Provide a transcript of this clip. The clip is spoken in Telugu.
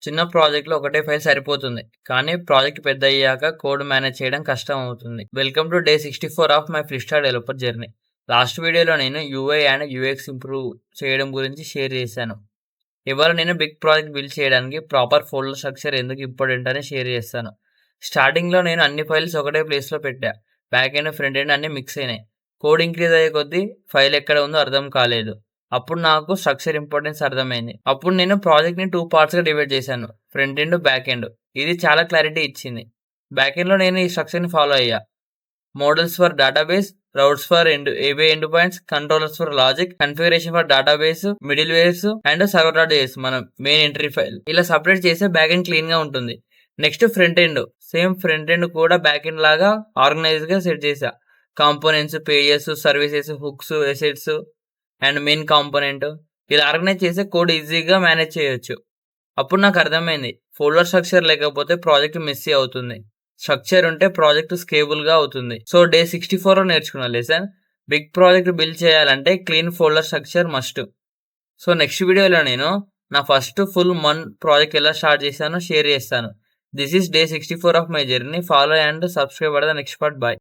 చిన్న ప్రాజెక్ట్‌లో ఒకటే ఫైల్ సరిపోతుంది. కానీ ప్రాజెక్ట్ పెద్దయ్యాక కోడ్ మేనేజ్ చేయడం కష్టం అవుతుంది. Welcome to day 64 of my ఫ్లిస్టార్ డెవలపర్ జర్నీ. లాస్ట్ వీడియోలో నేను యూఐ అండ్ యూఎక్స్ ఇంప్రూవ్ చేయడం గురించి షేర్ చేశాను. ఇవాళ నేను బిగ్ ప్రాజెక్ట్ బిల్డ్ చేయడానికి ప్రాపర్ ఫోల్డర్ స్ట్రక్చర్ ఎందుకు ఇంపార్టెంట్ అని షేర్ చేస్తాను. స్టార్టింగ్‌లో నేను అన్ని ఫైల్స్ ఒకటే ప్లేస్‌లో పెట్టా. బ్యాక్ ఎండ్, ఫ్రంట్ ఎండ్ అన్నీ మిక్స్ అయినాయి. కోడ్ ఇంక్రీజ్ అయ్యే కొద్దీ ఫైల్ ఎక్కడ ఉందో అర్థం కాలేదు. అప్పుడు నాకు స్ట్రక్చర్ ఇంపార్టెన్స్ అర్థమైంది. అప్పుడు నేను ప్రాజెక్ట్‌ని 2 పార్ట్స్‌గా డివైడ్ చేశాను. Front end, back end. ఇది చాలా క్లారిటీ ఇచ్చింది. బ్యాక్ ఎండ్‌లో నేను ఈ స్ట్రక్చర్‌ని ఫాలో అయ్యా. Models for database, routes for API endpoints, controllers for logic, configuration for database, middlewares and server dot JS మనం మెయిన్ ఎంట్రీ ఫైల్. ఇలా సెపరేట్ చేస్తే బ్యాక్ ఎండ్ క్లీన్‌గా ఉంటుంది. Next front end. Same front end కూడా బ్యాక్ ఎండ్ లాగా ఆర్గనైజ్డ్‌గా సెట్ చేశా. Components, pages, services, hooks, assets and main component ఇలా ఆర్గనైజ్ చేస్తే కోడ్ ఈజీగా మేనేజ్ చేయొచ్చు. అప్పుడు నాకు అర్థమైంది, ఫోల్డర్ స్ట్రక్చర్ లేకపోతే ప్రాజెక్ట్ మెస్సీ అవుతుంది. స్ట్రక్చర్ ఉంటే ప్రాజెక్ట్ స్కేబుల్గా అవుతుంది. సో డే 64లో నేర్చుకున్న లెసన్, బిగ్ ప్రాజెక్ట్ బిల్డ్ చేయాలంటే clean folder structure must. So next వీడియోలో నేను నా ఫస్ట్ ఫుల్ మన్ ప్రాజెక్ట్ ఎలా స్టార్ట్ చేశానో షేర్ చేస్తాను. This is day 64 of my journey. Follow and subscribe for the next part. Bye.